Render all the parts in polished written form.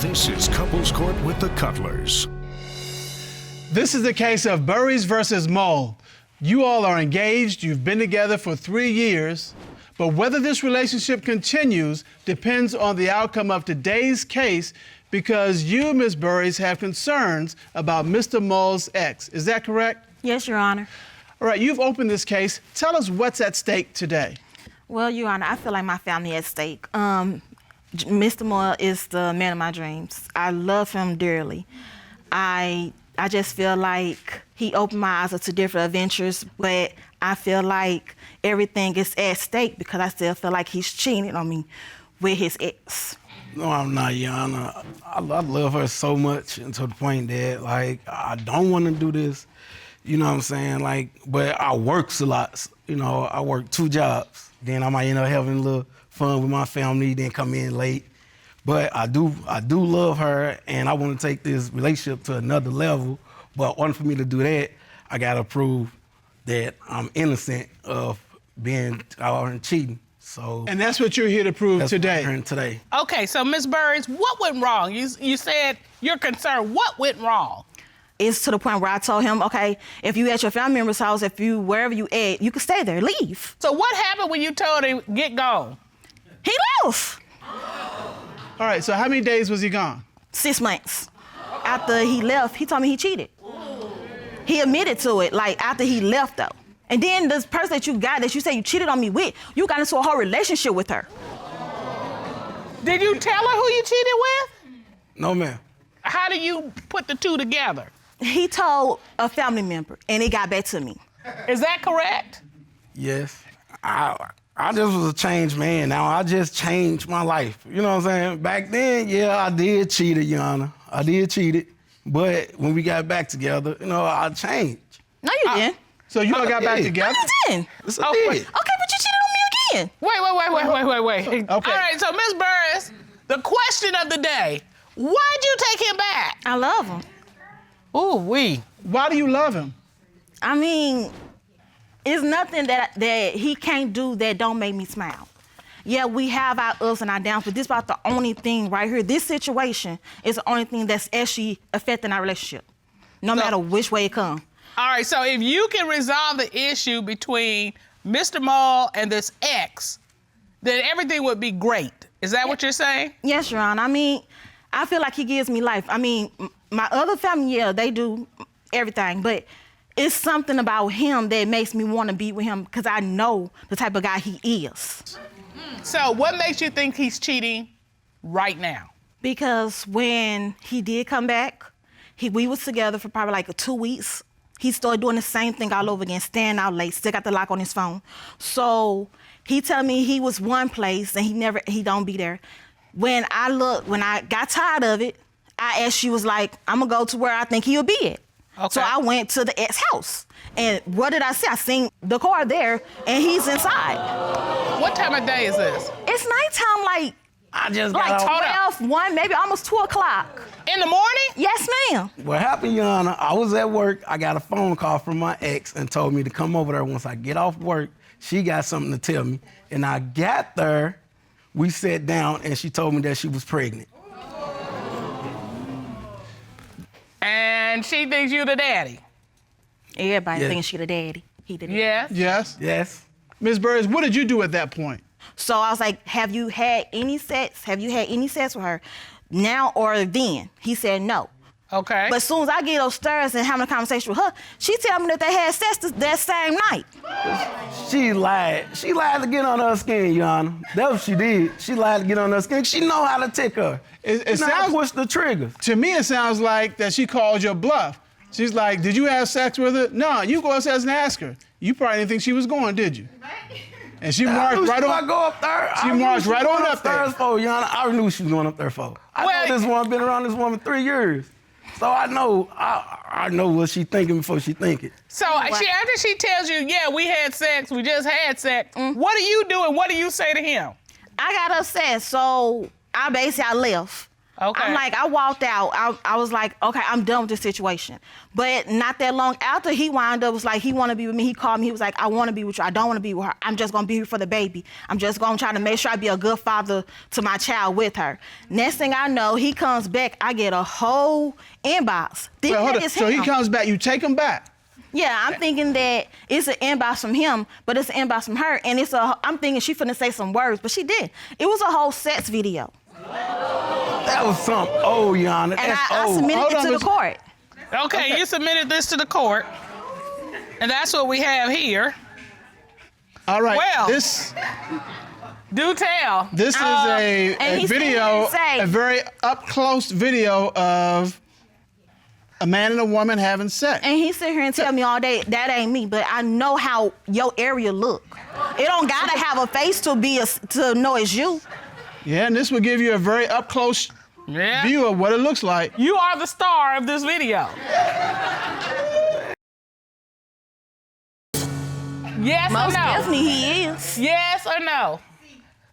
This is Couples Court with the Cutlers. This is the case of Burries versus Mole. You all are engaged, you've been together for 3 years, but whether this relationship continues depends on the outcome of today's case because you, Ms. Burries, have concerns about Mr. Mole's ex. Is that correct? Yes, Your Honor. All right, you've opened this case. Tell us what's at stake today. Well, Your Honor, I feel like my family at stake. Mr. Mole is the man of my dreams. I love him dearly. I just feel like he opened my eyes up to different adventures, but I feel like everything is at stake because I still feel like he's cheating on me with his ex. No, I'm not, Your Honor. I love her so much, and to the point that, like, I don't want to do this, you know what I'm saying? Like, but I works a lot. You know, I work 2 jobs. Then I might end up having a little fun with my family, then come in late. But I do love her, and I want to take this relationship to another level. But in order for me to do that, I gotta prove that I'm innocent of being out and cheating. So. And that's what you're here to prove today. Okay, so Ms. Burries, what went wrong? You said you're concerned. What went wrong? It's to the point where I told him, okay, if you at your family member's house, wherever you at, you can stay there, leave. So what happened when you told him, get gone? He left. All right, so how many days was he gone? 6 months. After he left, he told me he cheated. He admitted to it, like, after he left, though. And then this person that you got, that you say you cheated on me with, you got into a whole relationship with her. Did you tell her who you cheated with? No, ma'am. How do you put the two together? He told a family member, and it got back to me. Is that correct? Yes. I just was a changed man. Now I just changed my life. You know what I'm saying? Back then, yeah, I did cheat, Your Honor. I did cheat it. But when we got back together, you know, I changed. No, you didn't. So you all got back together? No, you didn't. Yes, I did. Okay, but you cheated on me again. Wait. Okay. All right, so Ms. Burries, the question of the day, why'd you take him back? I love him. Ooh-wee. Why do you love him? I mean, it's nothing that he can't do that don't make me smile. Yeah, we have our ups and our downs, but this is about the only thing right here. This situation is the only thing that's actually affecting our relationship, no matter which way it comes. All right, so if you can resolve the issue between Mr. Mole and this ex, then everything would be great. Is that what you're saying? Yes, Your Honor. I mean, I feel like he gives me life. I mean, my other family, yeah, they do everything, but it's something about him that makes me want to be with him because I know the type of guy he is. So what makes you think he's cheating right now? Because when he did come back, we was together for probably like 2 weeks. He started doing the same thing all over again, staying out late, still got the lock on his phone. So he told me he was one place and he don't be there. When I got tired of it, I asked, she was like, I'm gonna go to where I think he'll be at. Okay. So I went to the ex house. And what did I see? I seen the car there and he's inside. What time of day is this? It's nighttime, like I just got like 12, 1, maybe almost 2 o'clock. In the morning? Yes, ma'am. What happened, Your Honor, I was at work. I got a phone call from my ex and told me to come over there once I get off work. She got something to tell me. And I got there, we sat down, and she told me that she was pregnant. And she thinks you the daddy? Everybody thinking she the daddy. He the daddy. Yes? Yes. Yes. Ms. Burries, what did you do at that point? So I was like, have you had any sex? Have you had any sex with her now or then? He said no. Okay. But as soon as I get upstairs and having a conversation with her, she tell me that they had sex that same night. She lied. She lied to get on her skin, Your Honor. That's what she did. She lied to get on her skin. She know how to tick her. It She know how sounds to push the trigger. To me, it sounds like that she called your bluff. She's like, did you have sex with her? No, you go upstairs and ask her. You probably didn't think she was going, did you? And she marched right on. I go up there. She marched right on up there. For, Your Honor. I knew she was going up there for. I know this woman, been around this woman 3 years. So I know what she thinking before she think it. So after she tells you, yeah, we had sex, we just had sex, what do you do and what do you say to him? I got upset, so I left. Okay. I'm like, I walked out. I was like, okay, I'm done with this situation. But not that long after, he wound up, was like, he want to be with me. He called me. He was like, I want to be with you. I don't want to be with her. I'm just going to be here for the baby. I'm just going to try to make sure I be a good father to my child with her. Next thing I know, he comes back. I get a whole inbox. Wait, hold on. So he comes back. You take him back. Yeah, I'm thinking that it's an inbox from him, but it's an inbox from her. And I'm thinking she finna say some words, but she didn't. It was a whole sex video. That was something old, Your Honor. And That's I old. submitted it to the court. Okay, you submitted this to the court, and that's what we have here. All right. Well, do tell. This is a video, a very up-close video of a man and a woman having sex. And he sit here and tell me all day, that ain't me, but I know how your area look. It don't gotta have a face to know it's you. Yeah, and this will give you a very up-close view of what it looks like. You are the star of this video. Yes or no? Most definitely he is. Yes or no?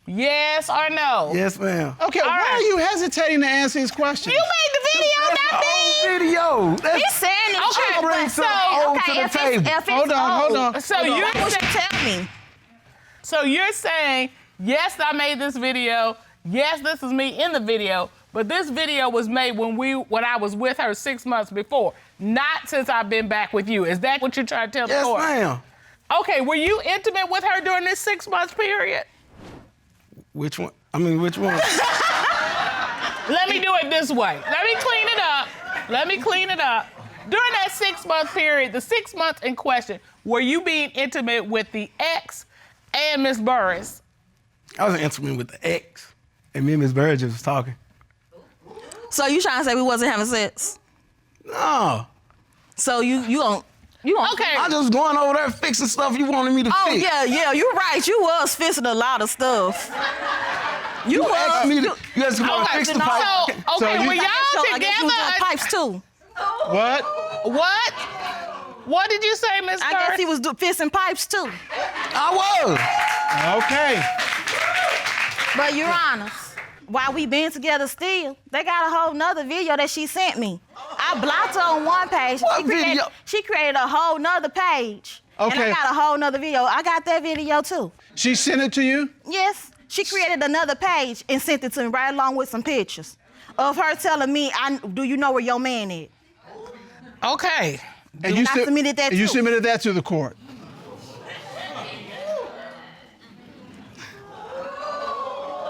Yes or no? Yes, ma'am. Okay, why are you hesitating to answer these questions? You made the video, not me. Video. He's saying it. Okay, bring something old to the table. Hold on. So you're what you tell me. So you're saying, yes, I made this video. Yes, this is me in the video. But this video was made when I was with her 6 months before, not since I've been back with you. Is that what you're trying to tell the court? Yes, ma'am. Okay, were you intimate with her during this 6 months period? Which one? Which one? Let me do it this way. Let me clean it up. During that 6 month period, the 6 months in question, were you being intimate with the ex and Miss Burries? I was intimate with the ex, and me and Miss Burries was talking. So you trying to say we wasn't having sex? No. So you don't. Okay. I just going over there fixing stuff you wanted me to Oh, fix. yeah, you're right. You was fixing a lot of stuff. You asked me to, you asked me to Okay, fix the pipe. Okay, were y'all I guess you was doing together? pipes too. What? What? What did you say, Miss I guess Burries? he was fixing pipes too. I was. Okay. But Your Honor, while we been together still, they got a whole nother video that she sent me. I blocked her on one page. What video? She created a whole nother page. Okay. And I got a whole nother video. I got that video too. She sent it to you? Yes. She created another page and sent it to me right along with some pictures of her telling me, do you know where your man is? Okay. And I submitted that You too. submitted that to the court.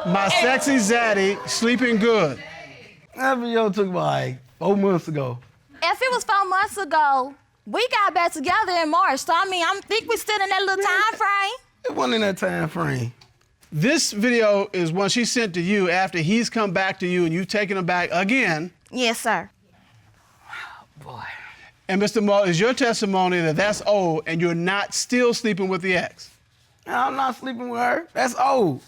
My sexy zaddy, sleeping good. That video took like 4 months ago. If it was 4 months ago, we got back together in March. So, I think we're still in that little time frame. It wasn't in that time frame. This video is one she sent to you after he's come back to you and you've taken him back again. Yes, sir. Boy. And Mr. Moore, is your testimony that that's old and you're not still sleeping with the ex? I'm not sleeping with her. That's old.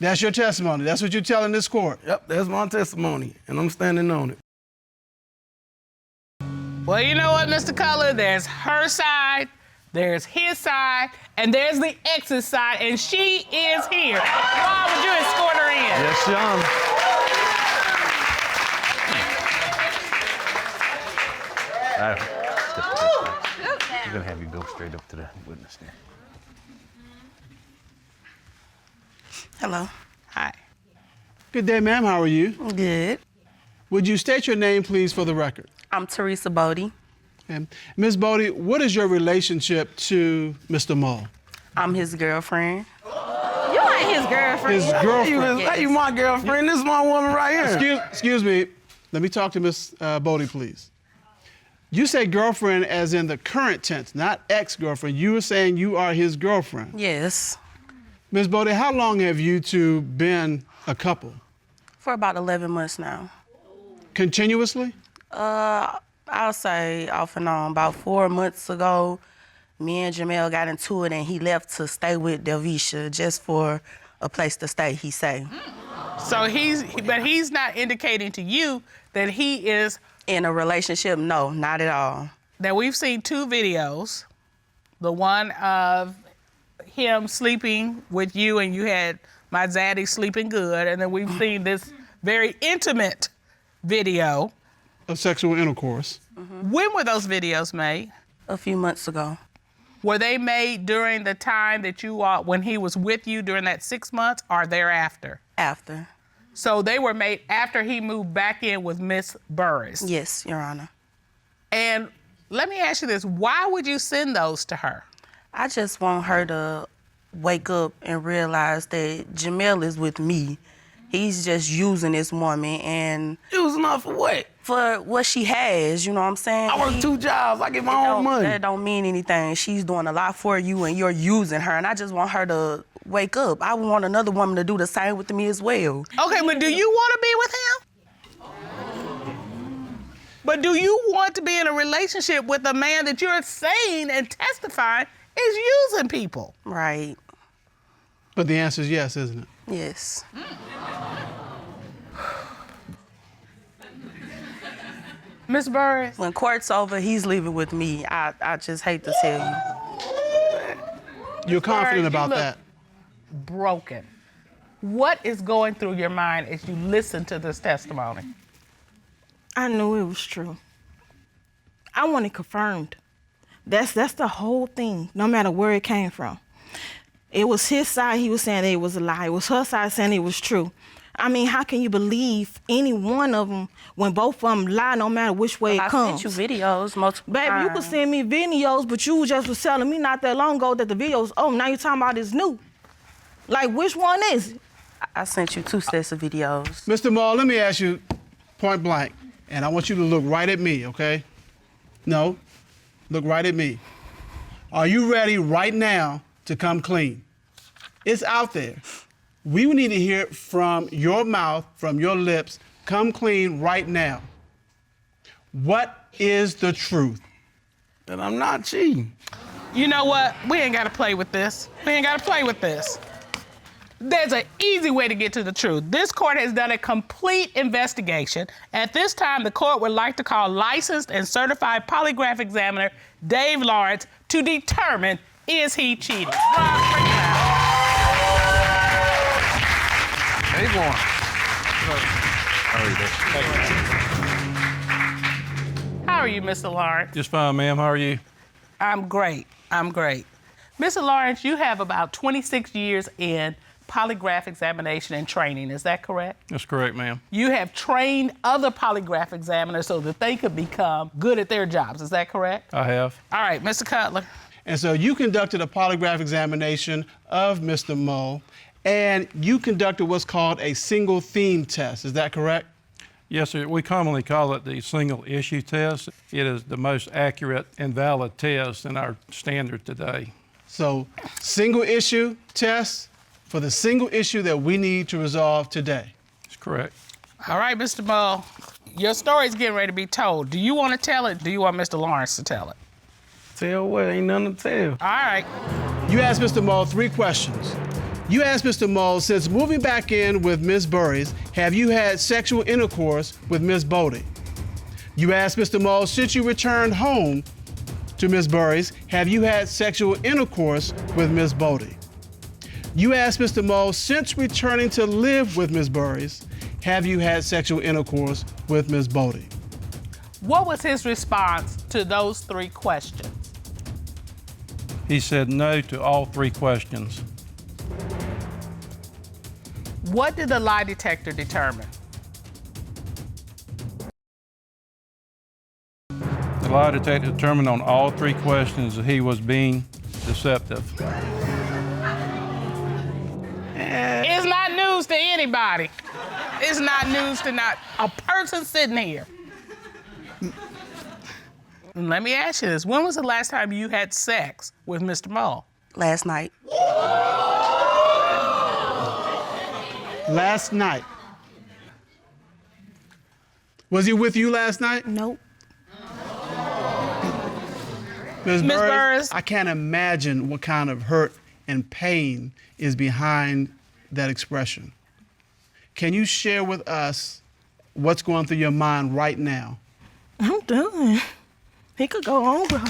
That's your testimony. That's what you're telling this court. Yep, that's my testimony, and I'm standing on it. Well, you know what, Mr. Cutler? There's her side, there's his side, and there's the ex's side, and she is here. Why would you escort her in? Yes, John. I'm gonna have you go straight up to the witness stand. Hello. Hi. Good day, ma'am. How are you? Good. Would you state your name, please, for the record? I'm Teresa Bodie. And Ms. Bodie, what is your relationship to Mr. Mull? I'm his girlfriend. You ain't his girlfriend. His girlfriend. Hey, you my girlfriend. This is my woman right here. Excuse me. Let me talk to Ms. Bodie, please. You say girlfriend as in the current tense, not ex-girlfriend. You were saying you are his girlfriend. Yes. Ms. Bodie, how long have you two been a couple? For about 11 months now. Continuously? I'll say off and on. About 4 months ago, me and Jamel got into it and he left to stay with Delvisha just for a place to stay, he say. So he's not indicating to you that he is. In a relationship, no, not at all. Now, we've seen 2 videos. The one of him sleeping with you and you had my zaddy sleeping good. And then we've seen this very intimate video. Of sexual intercourse. When were those videos made? A few months ago. Were they made during the time that when he was with you during that 6 months or thereafter? After. So they were made after he moved back in with Miss Burries? Yes, Your Honor. And let me ask you this, why would you send those to her? I just want her to wake up and realize that Jamel is with me. He's just using this woman and... Using her for what? For what she has, you know what I'm saying? I work 2 jobs, I get my own money. That don't mean anything. She's doing a lot for you and you're using her, and I just want her to wake up. I want another woman to do the same with me as well. Okay, but do you want to be with him? But do you want to be in a relationship with a man that you're saying and testifying is using people? Right. But the answer is yes, isn't it? Yes. Miss Burries? When court's over, he's leaving with me. I just hate to tell you. You're confident Burries, about you look that? broken. What is going through your mind as you listen to this testimony? I knew it was true. I want it confirmed. That's the whole thing, no matter where it came from. It was his side, he was saying it was a lie. It was her side saying it was true. I mean, how can you believe any one of them when both of them lie, no matter which way it comes? I sent you videos multiple Baby, times. you could send me videos, but you just was telling me not that long ago that the videos, now you're talking about this new. Like, which one is it? I sent you 2 sets of videos. Mr. Maul, let me ask you point blank, and I want you to look right at me, okay? No, look right at me. Are you ready right now to come clean? It's out there. We need to hear it from your mouth, from your lips. Come clean right now. What is the truth? That I'm not cheating. You know what? We ain't got to play with this. We ain't got to play with this. There's an easy way to get to the truth. This court has done a complete investigation. At this time, the court would like to call licensed and certified polygraph examiner Dave Lawrence to determine, is he cheating? Rob, bring it out. Hey, Warren. How are you, Mr. Lawrence? Just fine, ma'am. How are you? I'm great. I'm great. Mr. Lawrence, you have about 26 years in polygraph examination and training. Is that correct? That's correct, ma'am. You have trained other polygraph examiners so that they could become good at their jobs. Is that correct? I have. All right, Mr. Cutler. And so you conducted a polygraph examination of Mr. Mull, and you conducted what's called a single theme test. Is that correct? Yes, sir. We commonly call it the single issue test. It is the most accurate and valid test in our standard today. So, single issue test for the single issue that we need to resolve today. That's correct. All right, Mr. Mull, your story's getting ready to be told. Do you want to tell it? Do you want Mr. Lawrence to tell it? Tell what? Ain't nothing to tell. All right. You asked Mr. Mull 3 questions. You asked Mr. Mull, since moving back in with Ms. Burries, have you had sexual intercourse with Ms. Bodie? You asked Mr. Mull, since you returned home to Ms. Burries, have you had sexual intercourse with Ms. Bodie? You asked Mr. Mull, since returning to live with Ms. Burries, have you had sexual intercourse with Ms. Bodie? What was his response to those 3 questions? He said no to all 3 questions. What did the lie detector determine? The lie detector determined on all 3 questions that he was being deceptive. It's not news to anybody. It's not news to not a person sitting here. Let me ask you this. When was the last time you had sex with Mr. Mull? Last night. Last night. Was he with you last night? Nope. Ms. Ms. Burries, Burries. I can't imagine what kind of hurt and pain is behind that expression. Can you share with us what's going through your mind right now? I'm done. He could go on, bro.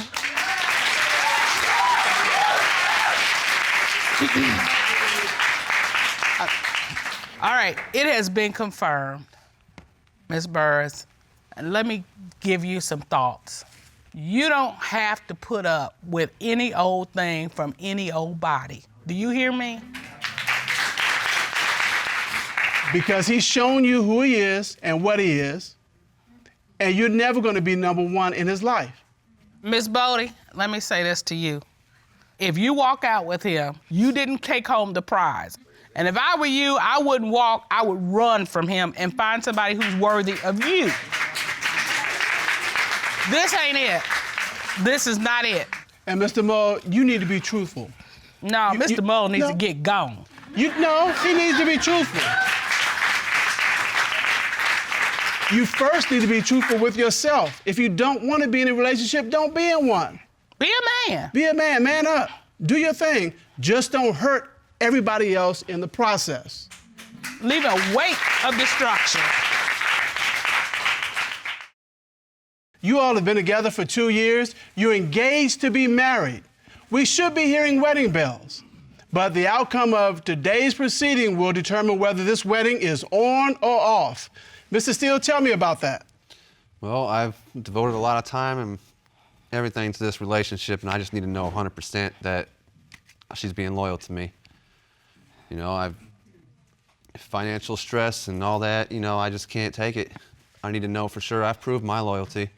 All right, it has been confirmed Ms. Burries, let me give you some thoughts. You don't have to put up with any old thing from any old body. Do you hear me? Because he's shown you who he is and what he is, and you're never going to be number one in his life. Ms. Bodie, let me say this to you. If you walk out with him, you didn't take home the prize. And if I were you, I wouldn't walk, I would run from him and find somebody who's worthy of you. This ain't it. This is not it. And Mr. Mull, you need to be truthful. No, Mr. Mull needs to get gone. No, he needs to be truthful. You first need to be truthful with yourself. If you don't want to be in a relationship, don't be in one. Be a man. Be a man, man up. Do your thing. Just don't hurt everybody else in the process. Leave a wake of destruction. You all have been together for 2 years. You're engaged to be married. We should be hearing wedding bells. But the outcome of today's proceeding will determine whether this wedding is on or off. Mr. Steele, tell me about that. Well, I've devoted a lot of time and everything to this relationship, and I just need to know 100% that she's being loyal to me. You know, I've financial stress and all that, you know, I just can't take it. I need to know for sure I've proved my loyalty.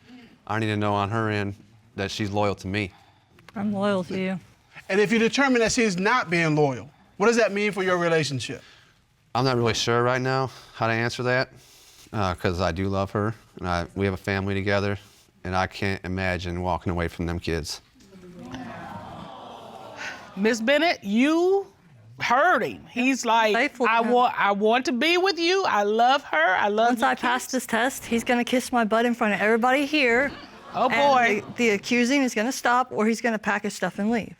I need to know on her end that she's loyal to me. I'm loyal to you. And if you determine that she's not being loyal, what does that mean for your relationship? I'm not really sure right now how to answer that because I do love her and we have a family together and I can't imagine walking away from them kids. Miss Bennett, you heard him. He's like, I want to be with you. I love her. I love Once I pass this test, he's going to kiss my butt in front of everybody here. Oh, boy. And the accusing is going to stop or he's going to pack his stuff and leave.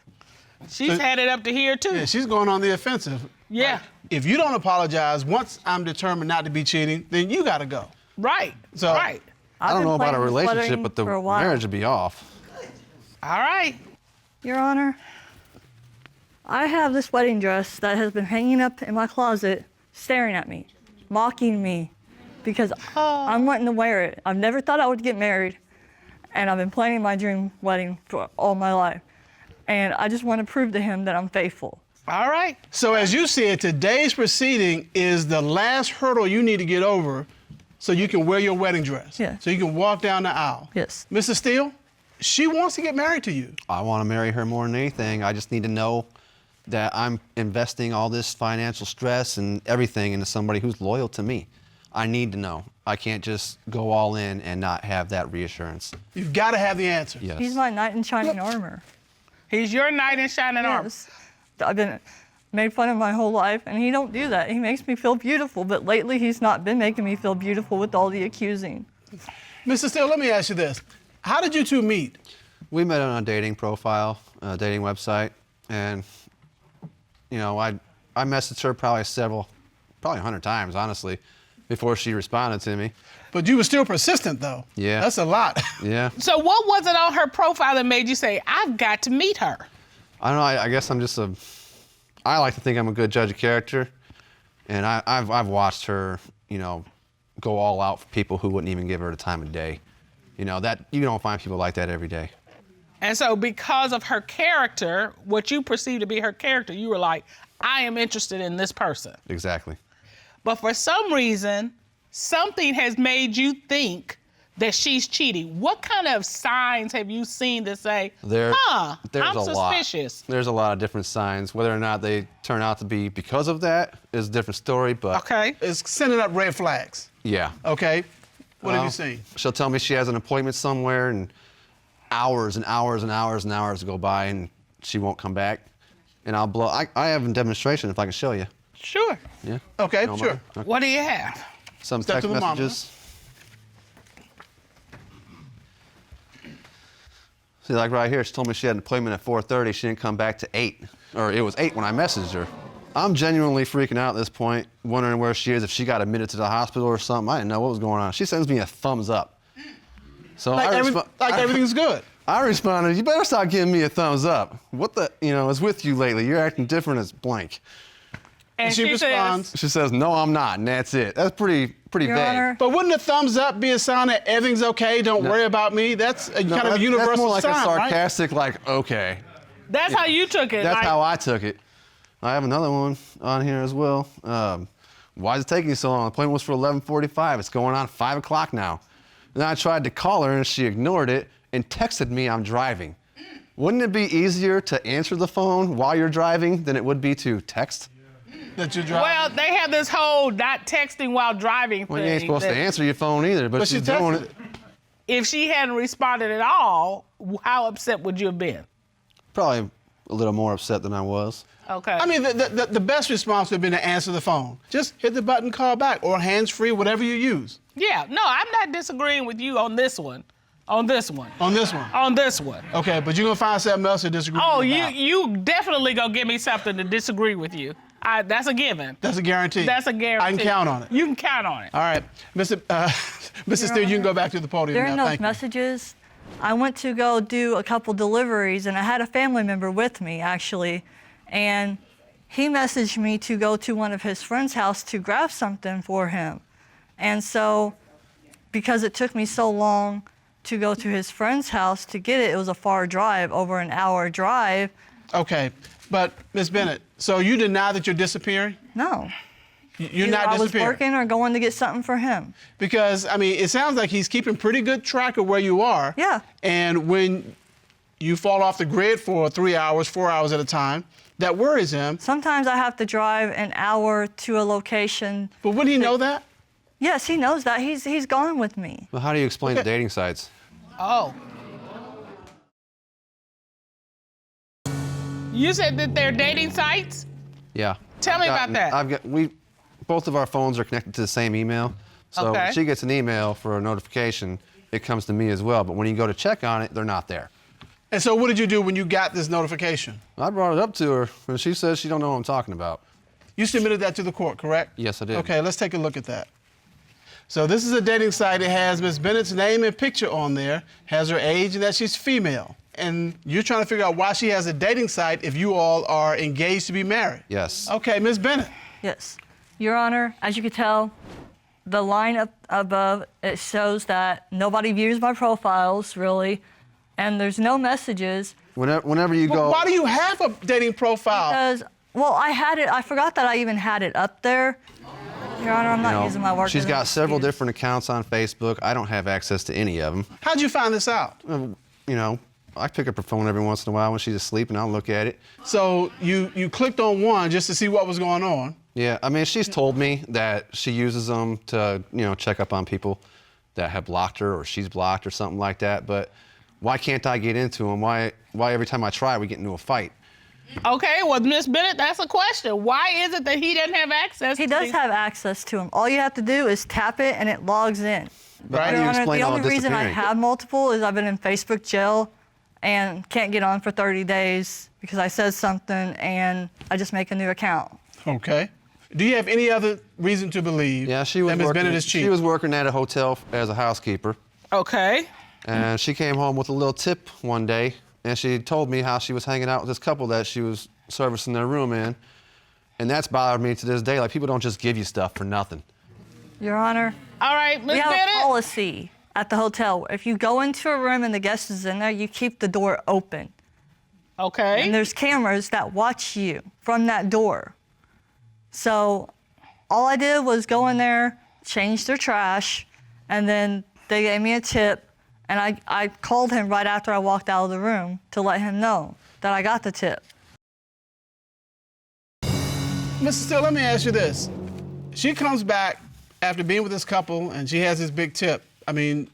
She's had it up to here, too. Yeah, she's going on the offensive. Yeah. Like, if you don't apologize, once I'm determined not to be cheating, then you got to go. Right. So, right. I don't know about a relationship, but the marriage would be off. All right. Your Honor, I have this wedding dress that has been hanging up in my closet, staring at me, mocking me, because I'm wanting to wear it. I've never thought I would get married, and I've been planning my dream wedding for all my life. And I just want to prove to him that I'm faithful. All right. So as you see it, today's proceeding is the last hurdle you need to get over so you can wear your wedding dress. Yeah. So you can walk down the aisle. Yes. Mr. Steele, she wants to get married to you. I want to marry her more than anything. I just need to know that I'm investing all this financial stress and everything into somebody who's loyal to me. I need to know. I can't just go all in and not have that reassurance. You've got to have the answer. Yes. He's my knight in shining armor. He's your knight in shining armor. Yes. I've been made fun of my whole life, and he don't do that. He makes me feel beautiful, but lately he's not been making me feel beautiful with all the accusing. Mr. Steele, let me ask you this. How did you two meet? We met on a dating profile, a dating website, and you know, I messaged her probably 100 times, honestly, before she responded to me. But you were still persistent, though. Yeah. That's a lot. Yeah. So what was it on her profile that made you say, I've got to meet her? I don't know, I guess I'm just I like to think I'm a good judge of character, and I've watched her, you know, go all out for people who wouldn't even give her the time of day. You know, that you don't find people like that every day. And so because of her character, what you perceive to be her character, you were like, I am interested in this person. Exactly. But for some reason, something has made you think that she's cheating. What kind of signs have you seen that say, there's I'm suspicious? There's a lot of different signs. Whether or not they turn out to be because of that is a different story, but... Okay. It's sending up red flags. Yeah. Okay. What have you seen? She'll tell me she has an appointment somewhere and hours and hours and hours and hours go by and she won't come back. And I'll blow. I have a demonstration if I can show you. Sure. Yeah. Okay, No, sure. okay. What do you have? Some Step text to the messages. See, like right here, she told me she had an appointment at 4:30. She didn't come back to 8. Or it was 8 when I messaged her. I'm genuinely freaking out at this point, wondering where she is, if she got admitted to the hospital or something. I didn't know what was going on. She sends me a thumbs up. So everything's good. I responded, you better stop giving me a thumbs up. What the, is with you lately? You're acting different as blank. And she responds. She says, no, I'm not, and that's it. That's pretty Your vague. Honor, But wouldn't a thumbs up be a sign that everything's okay? Don't worry about me. That's a kind of a universal That's more like sign, a sarcastic, like, okay. That's how you took it. That's like, how I took it. I have another one on here as well. Why is it taking so long? The appointment was for 11:45. It's going on 5 o'clock now. And then I tried to call her and she ignored it and texted me I'm driving. Wouldn't it be easier to answer the phone while you're driving than it would be to text? That you're driving. Well, they have this whole not texting while driving Well, thing. you ain't supposed to that answer your phone either, but she she's doing texted it. If she hadn't responded at all, how upset would you have been? Probably a little more upset than I was. Okay. I mean, the best response would have been to answer the phone. Just hit the button, call back, or hands-free, whatever you use. Yeah, no, I'm not disagreeing with you on this one. On this one. On this one. On this one. Okay, but you're gonna find something else to disagree Oh, with me you about. you definitely gonna give me something to disagree with you. That's a given. That's a guarantee. That's a guarantee. I can count on it. You can count on it. All right, Mr. Steele, you can go back to the podium during now. those Thank you. messages, I went to go do a couple deliveries, and I had a family member with me, actually, and he messaged me to go to one of his friend's house to grab something for him. And so, because it took me so long to go to his friend's house to get it, it was a far drive, over an hour drive. Okay, but Ms. Bennett, so you deny that you're disappearing? No. You're Either not I was disappearing? working or going to get something for him. Because, I mean, it sounds like he's keeping pretty good track of where you are. Yeah. And when you fall off the grid for 3 hours, 4 hours at a time, that worries him. Sometimes I have to drive an hour to a location. But wouldn't he know that? Yes, he knows that. He's gone with me. Well, how do you explain the dating sites? Oh. You said that they're dating sites? Yeah. Tell me about that. Both of our phones are connected to the same email. So Okay. when she gets an email for a notification, it comes to me as well. But when you go to check on it, they're not there. And so what did you do when you got this notification? I brought it up to her, and she says she don't know what I'm talking about. You submitted that to the court, correct? Yes, I did. Okay, let's take a look at that. So this is a dating site. It has Ms. Bennett's name and picture on there, has her age, and that she's female. And you're trying to figure out why she has a dating site if you all are engaged to be married. Yes. Okay, Ms. Bennett. Yes. Your Honor, as you can tell, the line up above, it shows that nobody views my profiles, really, and there's no messages. Whenever you go. Why do you have a dating profile? Because, well, I forgot that I even had it up there. Your Honor, I'm not using my work. She's as an got several excuse. different accounts on Facebook. I don't have access to any of them. How'd you find this out? You know, I pick up her phone every once in a while when she's asleep, and I'll look at it. So you clicked on one just to see what was going on. Yeah, I mean, she's told me that she uses them to, check up on people that have blocked her or she's blocked or something like that. But why can't I get into them? Why every time I try, we get into a fight? Okay, well, Miss Bennett, that's a question. Why is it that he doesn't have access He to does these? have access to them. All you have to do is tap it and it logs in. But how do Your you Honor, explain the all only reason I disappearing? have multiple is I've been in Facebook jail and can't get on for 30 days because I said something and I just make a new account. Okay. Do you have any other reason to believe Yeah, she was that Ms. working. Bennett is cheating? She was working at a hotel as a housekeeper, Okay. and she came home with a little tip one day, and she told me how she was hanging out with this couple that she was servicing their room in, and that's bothered me to this day. Like, people don't just give you stuff for nothing. Your Honor, All right, Miss we have a Bennett. policy at the hotel. If you go into a room and the guest is in there, you keep the door open. Okay. And there's cameras that watch you from that door. So all I did was go in there, change their trash, and then they gave me a tip. And I called him right after I walked out of the room to let him know that I got the tip. Mr. Steele, let me ask you this. She comes back after being with this couple and she has this big tip. I mean,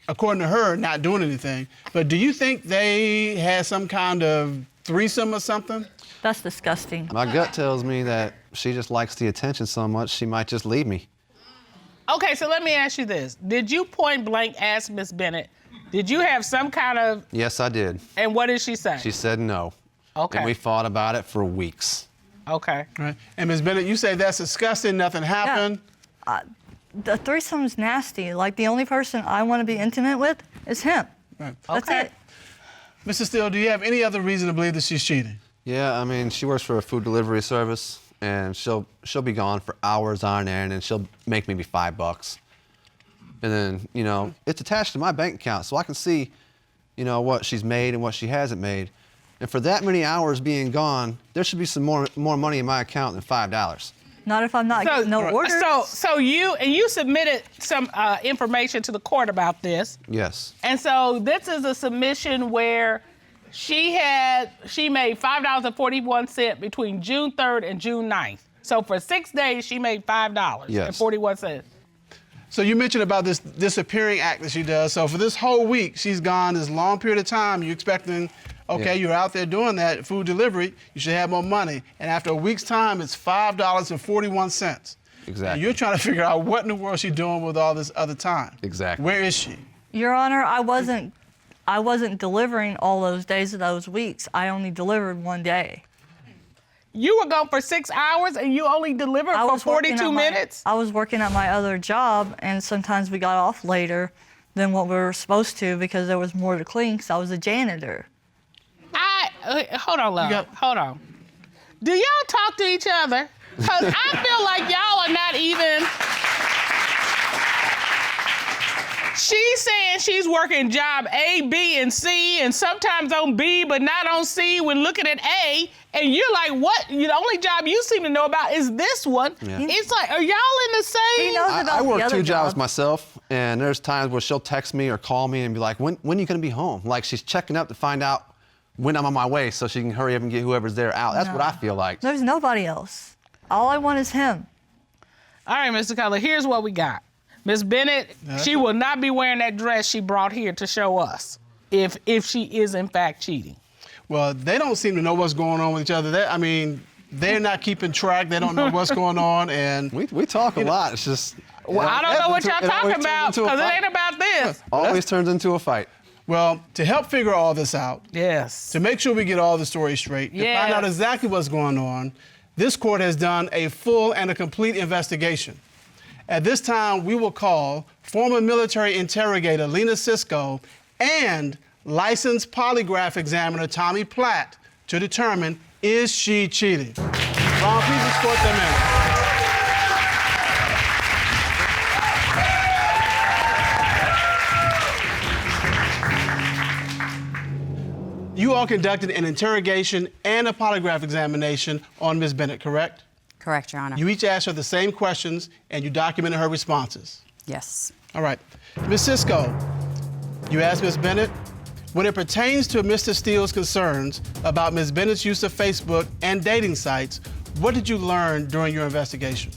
according to her, not doing anything. But do you think they had some kind of threesome or something? That's disgusting. My gut tells me that she just likes the attention so much, she might just leave me. Okay, so let me ask you this. Did you point blank ask Miss Bennett, did you have some kind of... Yes, I did. And what did she say? She said no. Okay. And we fought about it for weeks. Okay. Right. And Ms. Bennett, you say that's disgusting, nothing happened. The threesome's nasty. Like, the only person I want to be intimate with is him. Right. That's Okay. it. Mr. Steele, do you have any other reason to believe that she's cheating? Yeah, I mean, she works for a food delivery service, and she'll be gone for hours on end, and she'll make maybe $5. And then, you know, it's attached to my bank account, so I can see, you know, what she's made and what she hasn't made. And for that many hours being gone, there should be some more money in my account than $5. Not if I'm not getting no orders. So you submitted some information to the court about this. Yes. And so this is a submission where she made $5.41 between June 3rd and June 9th. So for 6 days, she made $5.41. So you mentioned about this disappearing act that she does. So for this whole week, she's gone this long period of time. You're expecting, okay, you're out there doing that food delivery. You should have more money. And after a week's time, it's $5.41. Exactly. And you're trying to figure out what in the world she's doing with all this other time. Exactly. Where is she? Your Honor, I wasn't delivering all those days of those weeks. I only delivered one day. You were gone for 6 hours and you only delivered for 42 minutes? I was working at my other job, and sometimes we got off later than what we were supposed to because there was more to clean because I was a janitor. Hold on, love. Hold on. Do y'all talk to each other? Because I feel like y'all are not even... She's saying she's working job A, B, and C, and sometimes on B, but not on C when looking at A, and you're like, what? The only job you seem to know about is this one. Yeah. It's like, are y'all in the same? He knows about I work the other 2 jobs myself, and there's times where she'll text me or call me and be like, when are you gonna be home? Like she's checking up to find out when I'm on my way so she can hurry up and get whoever's there out. That's what I feel like. There's nobody else. All I want is him. All right, Mr. Cutler, here's what we got. Miss Bennett, she will not be wearing that dress she brought here to show us if she is in fact cheating. Well, they don't seem to know what's going on with each other. They're not keeping track. They don't know what's going on, and we talk a lot. It's just well, I don't know what y'all talking about because it ain't about this. Always turns into a fight. Well, to help figure all this out, yes, to make sure we get all the stories straight, to find out exactly what's going on, this court has done a full and a complete investigation. At this time, we will call former military interrogator Lena Cisco and licensed polygraph examiner Tommy Platt to determine, is she cheating? Ron, please escort them in. You all conducted an interrogation and a polygraph examination on Ms. Bennett, correct? Correct, Your Honor. You each asked her the same questions, and you documented her responses. Yes. All right. Ms. Cisco, you asked Ms. Bennett, when it pertains to Mr. Steele's concerns about Ms. Bennett's use of Facebook and dating sites, what did you learn during your investigation?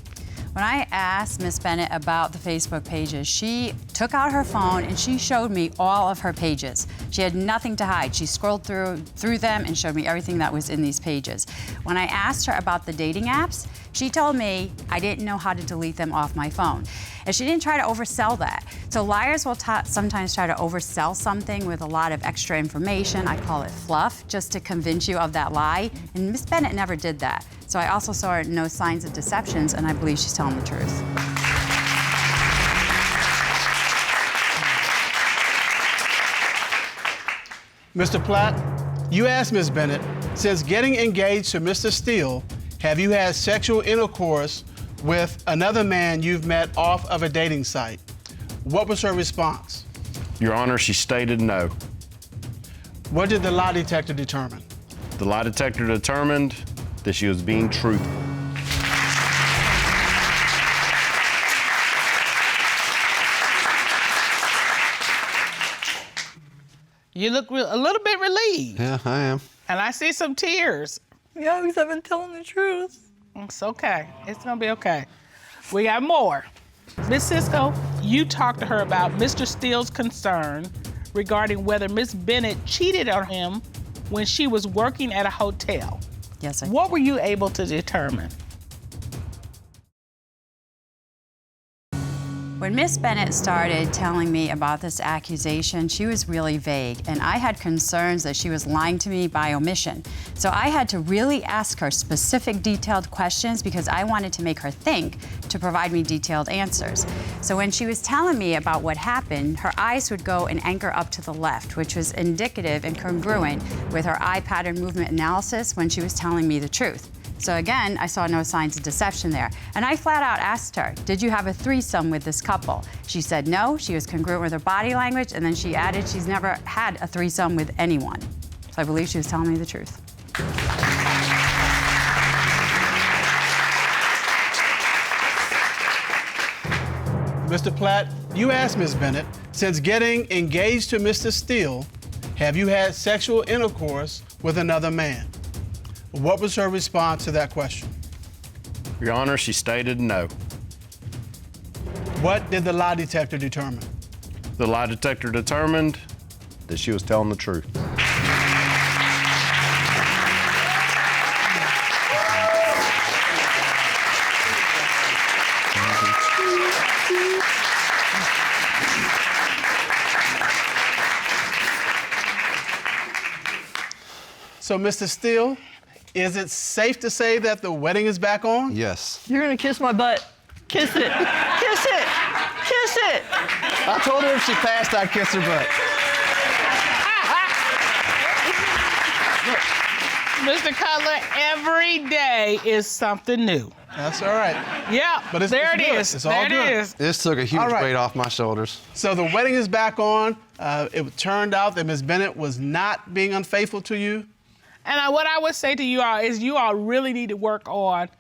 When I asked Miss Bennett about the Facebook pages, she took out her phone and she showed me all of her pages. She had nothing to hide. She scrolled through them and showed me everything that was in these pages. When I asked her about the dating apps, she told me I didn't know how to delete them off my phone. And she didn't try to oversell that. So liars will sometimes try to oversell something with a lot of extra information. I call it fluff, just to convince you of that lie. And Miss Bennett never did that. So I also saw no signs of deceptions, and I believe she's telling the truth. Mr. Platt, you asked Ms. Bennett, since getting engaged to Mr. Steele, have you had sexual intercourse with another man you've met off of a dating site? What was her response? Your Honor, she stated no. What did the lie detector determine? The lie detector determined that she was being truthful. You look a little bit relieved. Yeah, I am. And I see some tears. Yeah, because I've been telling the truth. It's okay. It's gonna be okay. We got more. Miss Cisco, you talked to her about Mr. Steele's concern regarding whether Miss Bennett cheated on him when she was working at a hotel. Yes, I did. What were you able to determine? When Miss Bennett started telling me about this accusation, she was really vague, and I had concerns that she was lying to me by omission. So I had to really ask her specific, detailed questions because I wanted to make her think to provide me detailed answers. So when she was telling me about what happened, her eyes would go and anchor up to the left, which was indicative and congruent with her eye pattern movement analysis when she was telling me the truth. So again, I saw no signs of deception there. And I flat out asked her, did you have a threesome with this couple? She said no, she was congruent with her body language, and then she added she's never had a threesome with anyone. So I believe she was telling me the truth. Mr. Platt, you asked Ms. Bennett, since getting engaged to Mr. Steele, have you had sexual intercourse with another man? What was her response to that question? Your Honor, she stated no. What did the lie detector determine? The lie detector determined that she was telling the truth. So, Mr. Steele, is it safe to say that the wedding is back on? Yes. You're gonna kiss my butt. Kiss it. Kiss it. Kiss it. I told her if she passed, I'd kiss her butt. Mr. Cutler, every day is something new. That's all right. Yeah, But it's there good. it is. It's all there good. it is. This took a huge All right. weight off my shoulders. So the wedding is back on. It turned out that Ms. Bennett was not being unfaithful to you. And what I would say to you all is you all really need to work on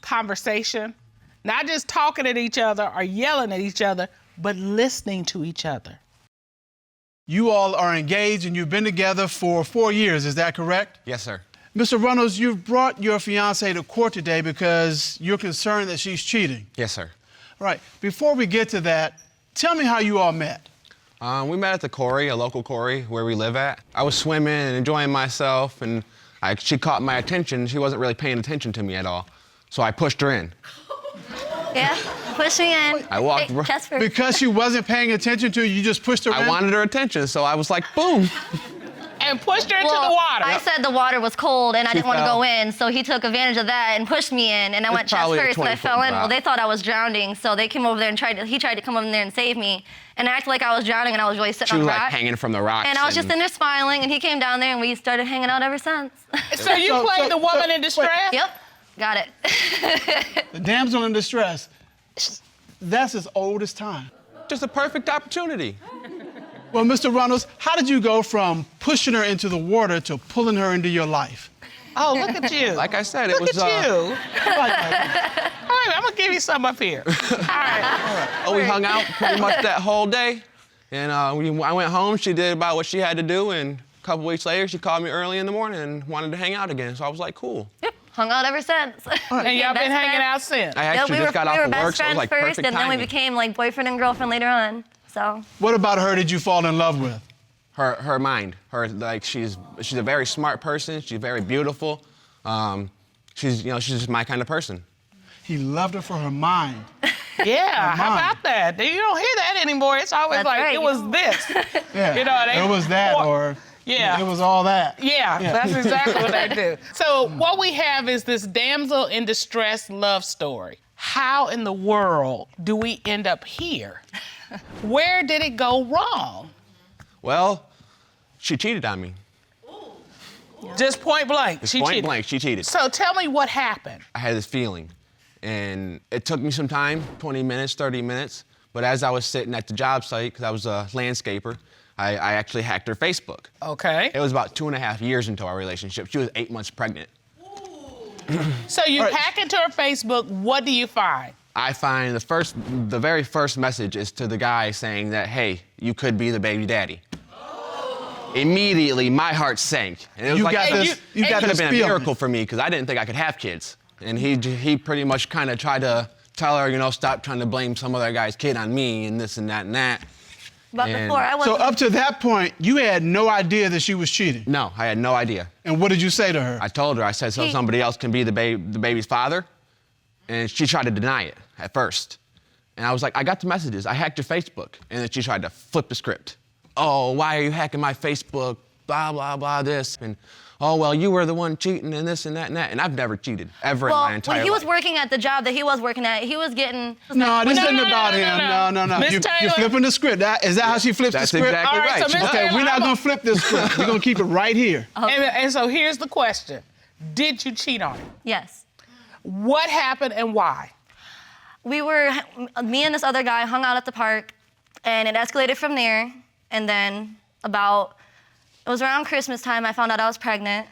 conversation, not just talking at each other or yelling at each other, but listening to each other. You all are engaged and you've been together for 4 years, is that correct? Yes, sir. Mr. Runles, you've brought your fiancée to court today because you're concerned that she's cheating. Yes, sir. All right, before we get to that, tell me how you all met. We met at the quarry, a local quarry where we live at. I was swimming and enjoying myself, and she caught my attention. She wasn't really paying attention to me at all, so I pushed her in. Yeah, push me in. I walked Hey, Casper. Because she wasn't paying attention to you, you just pushed her in? I wanted her attention, so I was like, boom. And pushed her into Well, the water. I said the water was cold and I She didn't want to fell. go in, so he took advantage of that and pushed me in, and I went chest probably a first and I 20-foot fell in. drop. Well, they thought I was drowning, so they came over there and he tried to come over there and save me, and I acted like I was drowning and I was really sitting She on was the like rock. hanging from the rocks. And I was just in there smiling, and he came down there and we started hanging out ever since. So you played the woman in distress? Yep, got it. The damsel in distress. That's as old as time. Just a perfect opportunity. Well, Mr. Runles, how did you go from pushing her into the water to pulling her into your life? Oh, look at you. Like I said, it Look was. at you. All right, I'm going to give you some up here. All right. We hung out pretty much that whole day. And I went home, she did about what she had to do, and a couple weeks later, she called me early in the morning and wanted to hang out again. So I was like, cool. Yep, hung out ever since. And y'all been hanging out since? I actually just got off of work, so it was like first, perfect and then we timing. became like boyfriend and girlfriend later on. So. What about her did you fall in love with? Her mind. She's a very smart person. She's very beautiful. She's just my kind of person. He loved her for her mind. Yeah, how about that? You don't hear that anymore. It's always That's like, right. it was this. Yeah, You know, it was that, or yeah. it was all that. Yeah, that's exactly what they do. So what we have is this damsel in distress love story. How in the world do we end up here? Where did it go wrong? Well, she cheated on me. Just point blank. Just she point cheated. blank, she cheated. So tell me what happened. I had this feeling, and it took me some time, 20 minutes, 30 minutes, but as I was sitting at the job site, because I was a landscaper, I actually hacked her Facebook. Okay. It was about 2.5 years into our relationship. She was 8 months pregnant. So you hack into her Facebook, what do you find? I find the very first message is to the guy saying that, hey, you could be the baby daddy. Immediately, my heart sank. And it was like, it could have been a miracle for me because I didn't think I could have kids. And he pretty much kind of tried to tell her, stop trying to blame some other guy's kid on me and this and that and that. But before I was. So up to that point, you had no idea that she was cheating? No, I had no idea. And what did you say to her? I told her, I said, so somebody else can be the baby's father? And she tried to deny it at first. And I was like, I got the messages. I hacked your Facebook. And then she tried to flip the script. Oh, why are you hacking my Facebook? Blah, blah, blah, this. And, oh, well, you were the one cheating and this and that and that. And I've never cheated, ever in my entire life. When he was working at the job that he was working at, he was getting... No, this isn't about him. No. You're flipping the script. Is that how she flips the script? That's exactly right. So Okay, we're not going to flip this script. We're going to keep it right here. And so here's the question. Did you cheat on him? Yes. What happened and why? Me and this other guy hung out at the park, and it escalated from there. And then it was around Christmas time, I found out I was pregnant,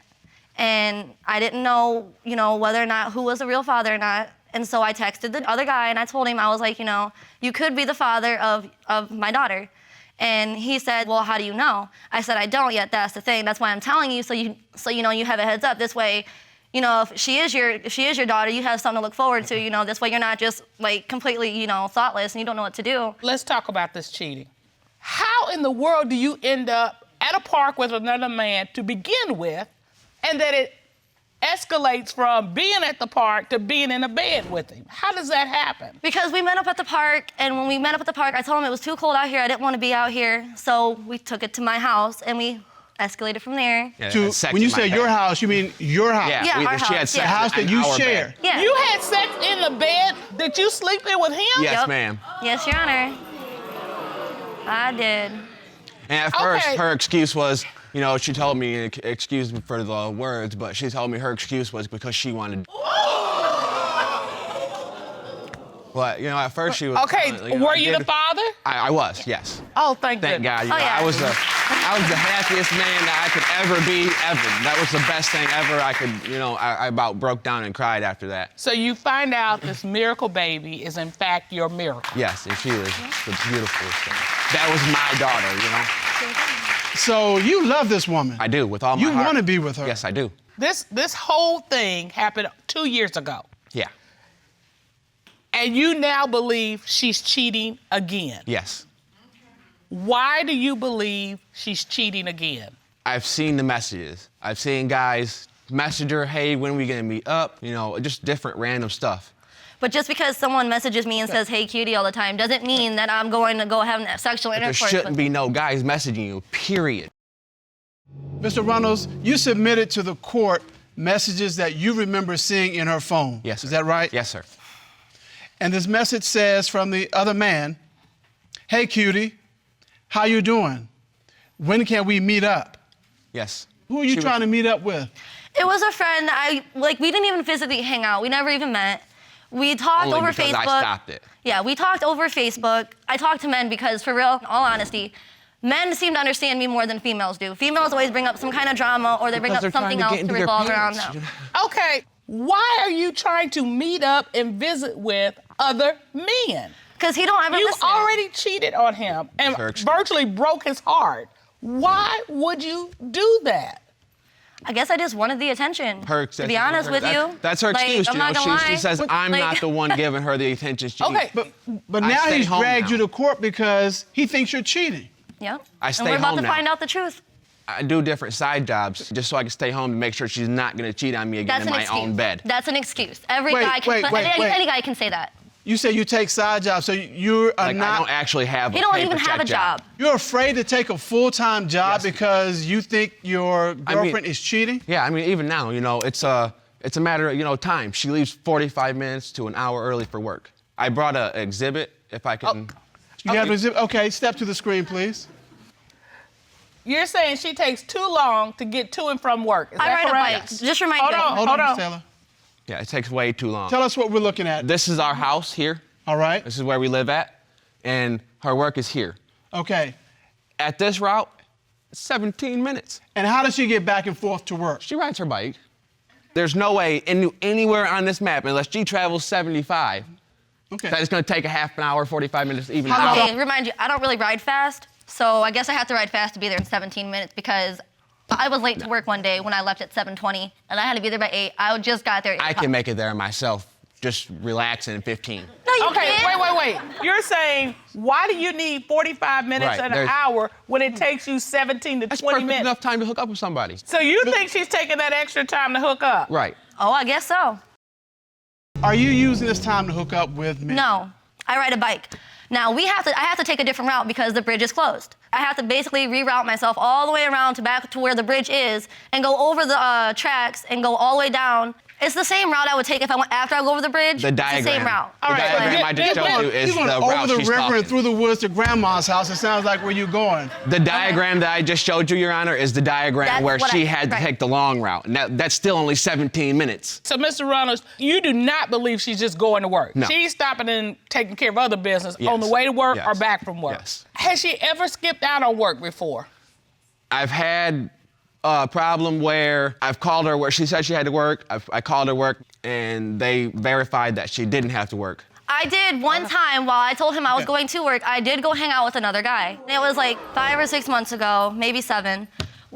and I didn't know, whether or not who was the real father or not. And so I texted the other guy, and I told him, I was like, you could be the father of my daughter. And he said, well, how do you know? I said, I don't yet, that's the thing. That's why I'm telling you, so you have a heads up. This way, if she is your daughter, you have something to look forward to, this way you're not just like completely, thoughtless and you don't know what to do. Let's talk about this cheating. How in the world do you end up at a park with another man to begin with, and that it escalates from being at the park to being in a bed with him? How does that happen? Because we met up at the park, and when we met up at the park, I told him it was too cold out here, I didn't want to be out here, so we took it to my house, and we escalated from there. Yeah, when you say your house, you mean your house? Yeah, our house. She had sex the house that you share. Bed. Yeah. You had sex in the bed that you sleep in with him? Yes, ma'am. Yes, Your Honor. I did. And at first, her excuse was, she told me, excuse me for the words, but she told me her excuse was because she wanted. But, at first she was. Okay, were you the father? I was, yes. Oh, thank God. Yeah. I was the happiest man that I could ever be, ever. That was the best thing ever. I could, I about broke down and cried after that. So you find out this miracle baby is in fact your miracle. Yes, and she was the beautiful thing. That was my daughter, So you love this woman. I do, with all my heart. You want to be with her. Yes, I do. This whole thing happened 2 years ago. Yeah. And you now believe she's cheating again. Yes. Why do you believe she's cheating again? I've seen the messages. I've seen guys message her, hey, when are we gonna meet up? Just different random stuff. But just because someone messages me and says, hey, cutie, all the time, doesn't mean that I'm going to go have sexual intercourse with them. There shouldn't be no guys messaging you, period. Mr. Runles, you submitted to the court messages that you remember seeing in her phone. Yes, sir. Is that right? Yes, sir. And this message says from the other man, hey, cutie, how you doing? When can we meet up? Yes. Who are you trying to meet up with? It was a friend. We didn't even physically hang out. We never even met. We talked Only over because Facebook. I stopped it. Yeah, we talked over Facebook. I talked to men because, for real, in all honesty, men seem to understand me more than females do. Females always bring up some kind of drama, or they bring up something else to revolve around them. Okay, why are you trying to meet up and visit with other men? Because he don't ever listen. You already cheated on him and virtually broke his heart. Why would you do that? I guess I just wanted the attention. To be honest with you. That's her excuse. I'm not gonna lie. She says, I'm not the one giving her the attention. Okay, but now he's dragged you to court because he thinks you're cheating. Yep. I stay and we're about home to now. find out the truth. I do different side jobs just so I can stay home to make sure she's not going to cheat on me again in my own bed. That's an excuse. Any guy can say that. You say you take side jobs, so you are not. I don't actually have. He don't even have a job. You're afraid to take a full-time job because you think your girlfriend is cheating? Yeah, even now, it's a matter of time. She leaves 45 minutes to an hour early for work. I brought an exhibit, if I can. You have an exhibit? Okay, step to the screen, please. You're saying she takes too long to get to and from work. Is that correct? I ride a bike. Just remind you. Hold on, Ms. Taylor. Yeah, it takes way too long. Tell us what we're looking at. This is our house here. All right. This is where we live at. And her work is here. Okay. At this route, 17 minutes. And how does she get back and forth to work? She rides her bike. There's no way anywhere on this map, unless she travels 75, that it's going to take a half an hour, 45 minutes, even an hour. Okay, remind you, I don't really ride fast, so I guess I have to ride fast to be there in 17 minutes because I was late to work one day when I left at 7:20, and I had to be there by 8. I just got there at 8 I can make it there myself, just relaxing in 15. No, you can't. Wait. You're saying, why do you need 45 minutes and an hour when it takes you 17 to 20 minutes? Enough time to hook up with somebody. So you think she's taking that extra time to hook up? Right. Oh, I guess so. Are you using this time to hook up with me? No, I ride a bike. Now, I have to take a different route because the bridge is closed. I have to basically reroute myself all the way around back to where the bridge is and go over the tracks and go all the way down It's the same route I would take if I went after I go over the bridge. The diagram. It's the same route. The diagram I just showed you is the route over the she's river talking. and through the woods to Grandma's house. It sounds like where you're going. The diagram that I just showed you, Your Honor, is the diagram That's where what she I- had to right. take the long route. And that's still only 17 minutes. So, Mr. Runles, you do not believe she's just going to work. No. She's stopping and taking care of other business Yes. on the way to work Yes. or back from work. Yes. Has she ever skipped out on work before? I've had a problem where I've called her where she said she had to work. I called her work, and they verified that she didn't have to work. I did one time while I told him I was going to work, I did go hang out with another guy. It was like 5 or 6 months ago, maybe 7.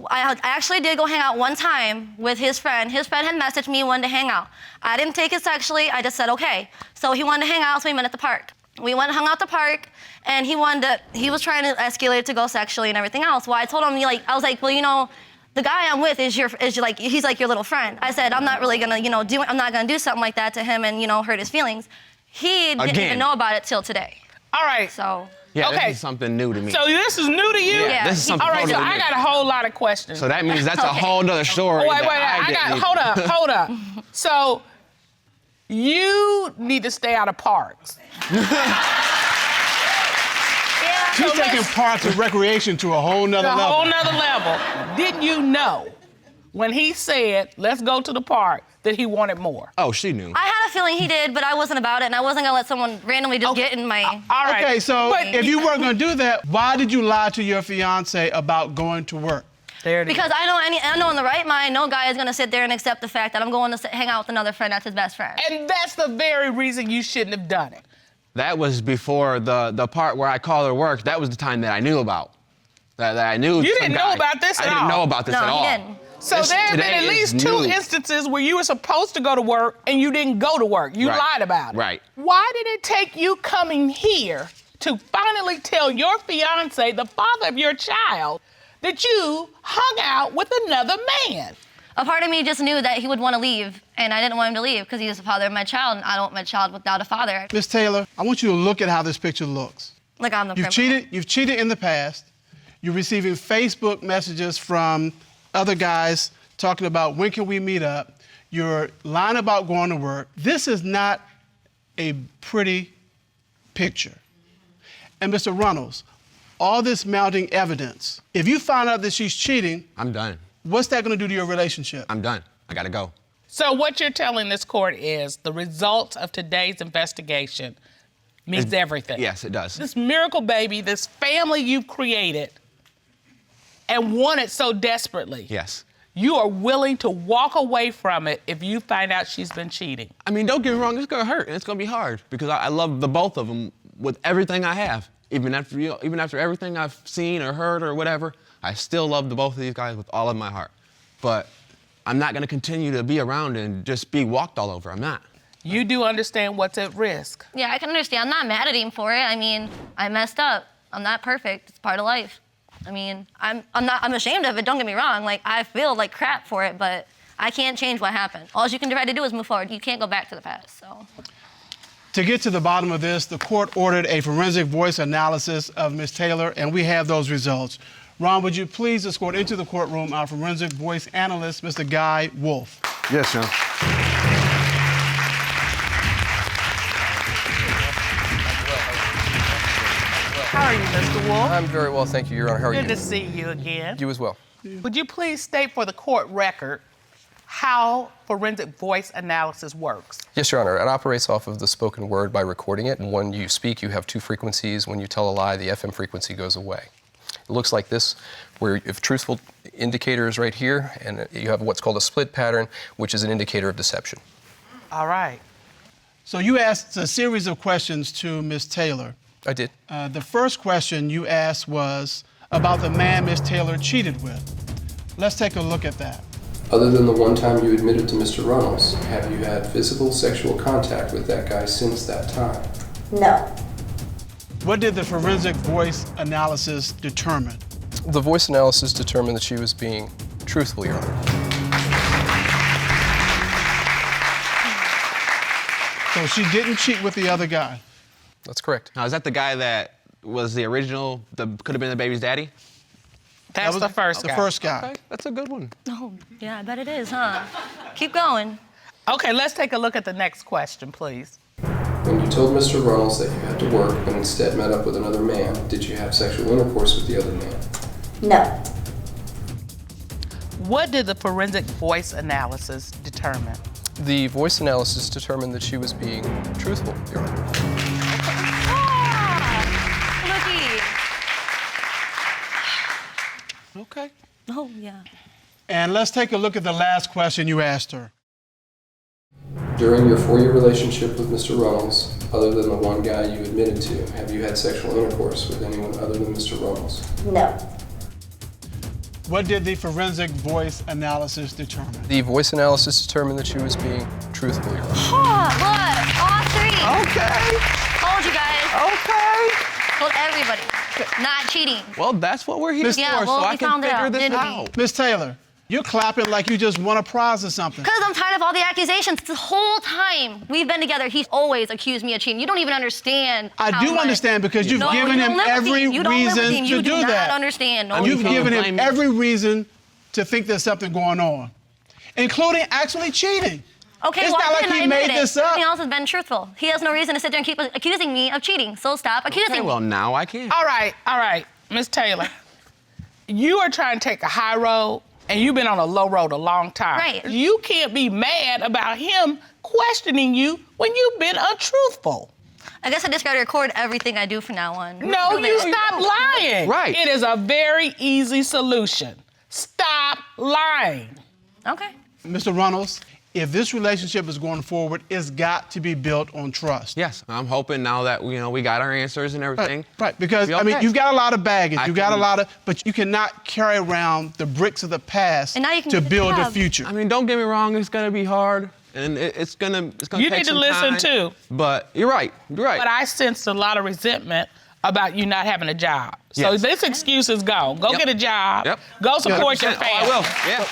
I actually did go hang out one time with his friend. His friend had messaged me, wanted to hang out. I didn't take it sexually, I just said okay. So he wanted to hang out, so we met at the park. We went and hung out at the park, and he was trying to escalate it to go sexually and everything else. Well, I told him, I was like, well, you know, the guy I'm with he's like your little friend. I said, I'm not really gonna, I'm not gonna do something like that to him and, hurt his feelings. He didn't even know about it till today. All right. So. Yeah, Okay. this is something new to me. So this is new to you? Yeah, this is something All right, so totally I new. got a whole lot of questions. So that means that's a whole nother story. Wait, that hold up. So you need to stay out of parks. She's taking parks and recreation to a whole nother level. A whole nother level. Didn't you know when he said, let's go to the park, that he wanted more? Oh, she knew. I had a feeling he did, but I wasn't about it, and I wasn't gonna let someone randomly just get in my. All right. Okay, so But if you weren't going to do that, why did you lie to your fiance about going to work? There it is. Because I know in the right mind, no guy is gonna sit there and accept the fact that I'm going to hang out with another friend that's his best friend. And that's the very reason you shouldn't have done it. That was before the part where I called her work. That was the time that I knew about. That I knew. You some didn't know guy. about this at I didn't all. know about this at all. No, he didn't. So This there have been today at is least 2 new. instances where you were supposed to go to work and you didn't go to work. You Right. lied about it. Right. Why did it take you coming here to finally tell your fiance, the father of your child, that you hung out with another man? A part of me just knew that he would want to leave, and I didn't want him to leave because he's the father of my child, and I don't want my child without a father. Miss Taylor, I want you to look at how this picture looks. Like I'm the You've criminal. you've cheated in the past. You're receiving Facebook messages from other guys talking about when can we meet up. You're lying about going to work. This is not a pretty picture. And Mr. Runles, all this mounting evidence, if you find out that she's cheating, I'm done. what's that going to do to your relationship? I'm done. I gotta go. So what you're telling this court is the results of today's investigation means everything. Yes, it does. This miracle baby, this family you've created and wanted so desperately. Yes. You are willing to walk away from it if you find out she's been cheating. I mean, don't get me wrong. It's gonna hurt and it's gonna be hard because I love the both of them with everything I have. Even after everything I've seen or heard or whatever, I still love the both of these guys with all of my heart. But I'm not gonna continue to be around and just be walked all over. I'm not. You do understand what's at risk. Yeah, I can understand. I'm not mad at him for it. I mean, I messed up. I'm not perfect. It's part of life. I mean, I'm ashamed of it, don't get me wrong. Like, I feel like crap for it, but I can't change what happened. All you can try to do is move forward. You can't go back to the past, so. To get to the bottom of this, the court ordered a forensic voice analysis of Ms. Taylor, and we have those results. Ron, would you please escort into the courtroom our forensic voice analyst, Mr. Guy Wolf? Yes, John. How are you, Mr. Wolf? I'm very well, thank you, Your Honor. How are you? Good to see you again. You as well. Would you please state for the court record how forensic voice analysis works? Yes, Your Honor. It operates off of the spoken word by recording it. And when you speak, you have 2 frequencies. When you tell a lie, the FM frequency goes away. It looks like this, where if truthful indicator is right here, and you have what's called a split pattern, which is an indicator of deception. All right. So you asked a series of questions to Ms. Taylor. I did. The first question you asked was about the man Ms. Taylor cheated with. Let's take a look at that. Other than the one time you admitted to Mr. Runles, have you had physical sexual contact with that guy since that time? No. What did the forensic voice analysis determine? The voice analysis determined that she was being truthful, Your Honor. So she didn't cheat with the other guy? That's correct. Now, is that the guy that was the original, could have been the baby's daddy? That's the first guy. The first guy. Okay, that's a good one. Oh, yeah, I bet it is, huh? Keep going. Okay, let's take a look at the next question, please. When you told Mr. Runles that you had to work but instead met up with another man, did you have sexual intercourse with the other man? No. What did the forensic voice analysis determine? The voice analysis determined that she was being truthful, Your Honor. Okay. Oh, yeah. And let's take a look at the last question you asked her. During your 4-year relationship with Mr. Runles, other than the one guy you admitted to, have you had sexual intercourse with anyone other than Mr. Runles? No. What did the forensic voice analysis determine? The voice analysis determined that she was being truthful, Your Honor. Look, all 3. Okay. Told you guys. Okay. Told everybody. Not cheating. Well, that's what we're here for, Yeah, so well, I we can found it figure out, this didn't we? out. Miss Taylor, you're clapping like you just won a prize or something. Because I'm tired of all the accusations. The whole time we've been together, he's always accused me of cheating. You don't even understand. I do understand because you've given him every reason to You do do that. not understand. No, You've you given don't. him every reason to think there's something going on, including actually cheating. Okay, it's well, not like he made this up. Everything else has been truthful. He has no reason to sit there and keep accusing me of cheating. So stop accusing Okay, me. well, now I can. All right, Miss Taylor. You are trying to take a high road, and you've been on a low road a long time. Right. You can't be mad about him questioning you when you've been untruthful. I guess I just gotta record everything I do from now on. No, you stop lying. Right. It is a very easy solution. Stop lying. Okay. Mr. Runles, if this relationship is going forward, it's got to be built on trust. Yes, I'm hoping now that we got our answers and everything. Right, because Be okay. you've got a lot of baggage, I you've got a can- lot of, but you cannot carry around the bricks of the past And now you can to get a build a job. future. I mean, don't get me wrong, it's gonna be hard, and it's gonna You take need to some listen time, too. But you're right. But I sensed a lot of resentment about you not having a job. So Yes. this excuse is gone. Go Yep. get a job. Yep. Go support your 100%. family. Oh, I will. Yeah.